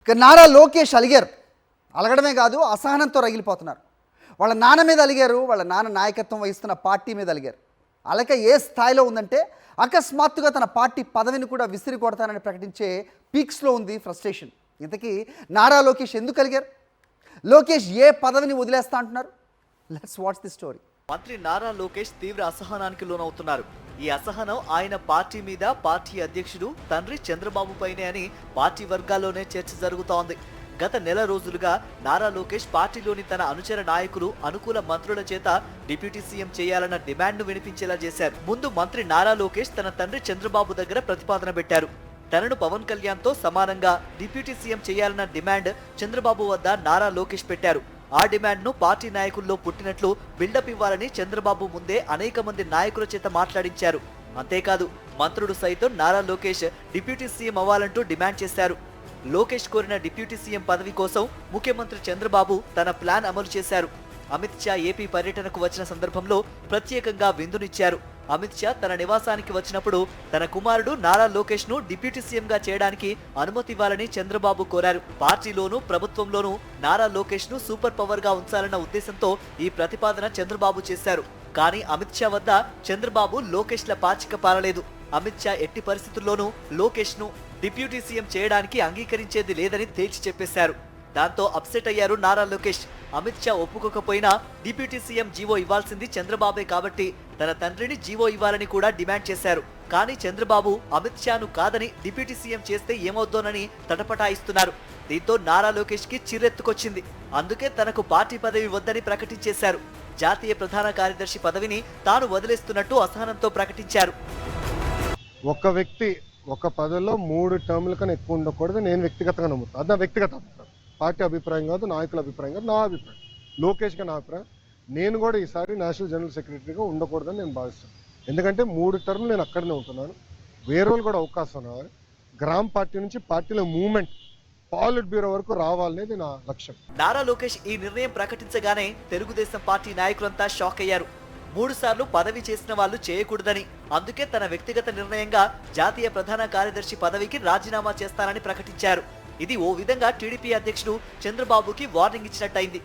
ఇక నారా లోకేష్ అలిగారు. అలగడమే కాదు, అసహనంతో రగిలిపోతున్నారు. వాళ్ళ నాన్న మీద అలిగారు, వాళ్ళ నాన్న నాయకత్వం వహిస్తున్న పార్టీ మీద అలిగారు. అలక ఏ స్థాయిలో ఉందంటే అకస్మాత్తుగా తన పార్టీ పదవిని కూడా విసిరి కొడతానని ప్రకటించే పీక్స్లో ఉంది ఫ్రస్ట్రేషన్. ఇంతకీ నారా లోకేష్ ఎందుకు అలిగారు? లోకేష్ ఏ పదవిని వదిలేస్తా అంటున్నారు? Let's watch the story. మంత్రి నారా లోకేష్ తీవ్ర అసహనానికి లోనవుతున్నారు. ఈ అసహనం ఆయన పార్టీ మీద, పార్టీ అధ్యక్షుడు తండ్రి చంద్రబాబు పైనే అని పార్టీ వర్గాల్లోనే చర్చ జరుగుతోంది. గత నెల రోజులుగా నారా లోకేష్ పార్టీలోని తన అనుచర నాయకులు, అనుకూల మంత్రుల చేత డిప్యూటీ సీఎం చేయాలన్న డిమాండ్ను వినిపించేలా చేశారు. ముందు మంత్రి నారా లోకేష్ తన తండ్రి చంద్రబాబు దగ్గర ప్రతిపాదన పెట్టారు. తనను పవన్ కళ్యాణ్ తో సమానంగా డిప్యూటీ సీఎం చేయాలన్న డిమాండ్ చంద్రబాబు వద్ద నారా లోకేష్ పెట్టారు. ఆ డిమాండ్ ను పార్టీ నాయకుల్లో పుట్టినట్లు బిల్డప్ ఇవ్వాలని చంద్రబాబు ముందే అనేక మంది నాయకుల చేత మాట్లాడించారు. అంతేకాదు, మంత్రుడు సైతం నారా లోకేష్ డిప్యూటీ సీఎం అవ్వాలంటూ డిమాండ్ చేశారు. లోకేష్ కోరిన డిప్యూటీ సీఎం పదవి కోసం ముఖ్యమంత్రి చంద్రబాబు తన ప్లాన్ అమలు చేశారు. అమిత్ షా ఏపీ పర్యటనకు వచ్చిన సందర్భంలో ప్రత్యేకంగా విందునిచ్చారు. అమిత్ షా తన నివాసానికి వచ్చినప్పుడు తన కుమారుడు నారా లోకేష్ ను డిప్యూటీ సీఎంగా చేయడానికి అనుమతి ఇవ్వాలని చంద్రబాబు కోరారు. పార్టీలోనూ ప్రభుత్వంలోనూ నారా లోకేష్ ను సూపర్ పవర్ గా ఉంచాలన్న ఉద్దేశంతో ఈ ప్రతిపాదన చంద్రబాబు చేశారు. కానీ అమిత్ షా వద్ద చంద్రబాబు లోకేష్ ల పాచిక పారలేదు. అమిత్ షా ఎట్టి పరిస్థితుల్లోనూ లోకేష్ ను డిప్యూటీ సీఎం చేయడానికి అంగీకరించేది లేదని తేల్చి చెప్పేశారు. దాంతో అప్సెట్ అయ్యారు నారా లోకేష్. అమిత్ షా ఒప్పుకోకపోయినా డిప్యూటీ సీఎం జీవో ఇవ్వాల్సింది చంద్రబాబే కాబట్టి తన తండ్రిని జీవో ఇవ్వాలని కూడా డిమాండ్ చేశారు. కానీ చంద్రబాబు అమిత్ షాను కాదని డిప్యూటీ సీఎం చేస్తే ఏమవుతోనని తటపటాయిస్తున్నారు. దీంతో నారా లోకేష్ కి చిరెత్తుకొచ్చింది. అందుకే తనకు పార్టీ పదవి వద్దని ప్రకటించేశారు. జాతీయ ప్రధాన కార్యదర్శి పదవిని తాను వదిలేస్తున్నట్టు అసహనంతో ప్రకటించారు. ఒక వ్యక్తి ఒక పదవిలో 3 టర్ముల కన్నా ఎక్కువ ఉండకూడదు. నేను వ్యక్తిగతంగా నమ్ముతాను. అది నా వ్యక్తిగత అభిప్రాయం. పార్టీ అభిప్రాయం కాదు, నాయకుల అభిప్రాయం కాదు, నా అభిప్రాయం. లోకేష్గా నా అభిప్రాయం. నేను కూడా ఈసారి నేషనల్ జనరల్ సెక్రటరీగా ఉండకూడదని నేను భావిస్తాను. ఎందుకంటే 3 టర్ములు నేను అక్కడనే ఉంటున్నాను. వేరే వాళ్ళు కూడా అవకాశం ఉన్నారు. గ్రామ పార్టీ నుంచి పార్టీలో మూవ్మెంట్ పాలిట్ బ్యూరో వరకు రావాలనేది నా లక్ష్యం. నారా లోకేష్ ఈ నిర్ణయం ప్రకటించగానే తెలుగుదేశం పార్టీ నాయకులంతా షాక్ అయ్యారు. 3 సార్లు పదవి చేసిన వాళ్ళు చేయకూడదని, అందుకే తన వ్యక్తిగత నిర్ణయంగా జాతీయ ప్రధాన కార్యదర్శి పదవికి రాజీనామా చేస్తానని ప్రకటించారు. ఇది ఓ విధంగా టీడీపీ అధ్యక్షుడు చంద్రబాబుకి వార్నింగ్ ఇచ్చినట్టయింది.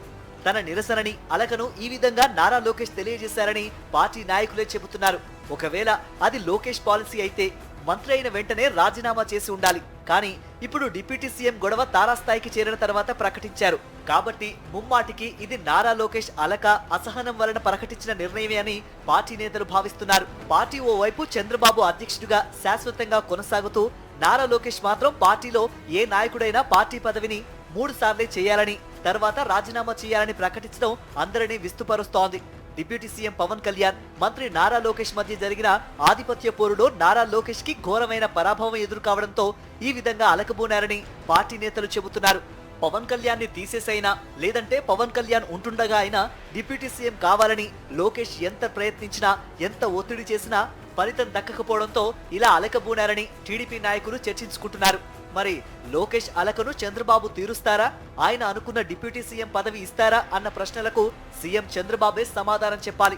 తన నిరసనని, అలకను ఈ విధంగా నారా లోకేష్ తెలియజేశారని పార్టీ నాయకులే చెబుతున్నారు. ఒకవేళ అది లోకేష్ పాలసీ అయితే మంత్రి అయిన వెంటనే రాజీనామా చేసి ఉండాలి. కానీ ఇప్పుడు డిప్యూటీ సీఎం గొడవ తారాస్థాయికి చేరిన తర్వాత ప్రకటించారు. కాబట్టి ముమ్మాటికి ఇది నారా లోకేష్ అలక, అసహనం వలన ప్రకటించిన నిర్ణయమే అని పార్టీ నేతలు భావిస్తున్నారు. పార్టీ ఓవైపు చంద్రబాబు అధ్యక్షుడిగా శాశ్వతంగా కొనసాగుతూ, నారా లోకేష్ మాత్రం పార్టీలో ఏ నాయకుడైనా పార్టీ పదవిని 3 సార్లే చేయాలని, తర్వాత రాజీనామా చేయాలని ప్రకటించడం అందరినీ విస్తుపరుస్తోంది. డిప్యూటీ సీఎం పవన్ కళ్యాణ్, మంత్రి నారా లోకేష్ మధ్య జరిగిన ఆధిపత్య పోరులో నారా లోకేష్ కి ఘోరమైన పరాభవం ఎదురుకావడంతో ఈ విధంగా అలకబోనారని పార్టీ నేతలు చెబుతున్నారు. పవన్ కళ్యాణ్ ని తీసేసైనా, లేదంటే పవన్ కళ్యాణ్ ఉంటుండగా అయినా డిప్యూటీ సీఎం కావాలని లోకేష్ ఎంత ప్రయత్నించినా, ఎంత ఒత్తిడి చేసినా ఫలితం దక్కకపోవడంతో ఇలా అలకబోనారని టీడీపీ నాయకులు చర్చించుకుంటున్నారు. మరి లోకేష్ అలకను చంద్రబాబు తీరుస్తారా? ఆయన అనుకున్న డిప్యూటీ సీఎం పదవి ఇస్తారా అన్న ప్రశ్నలకు సీఎం చంద్రబాబే సమాధానం చెప్పాలి.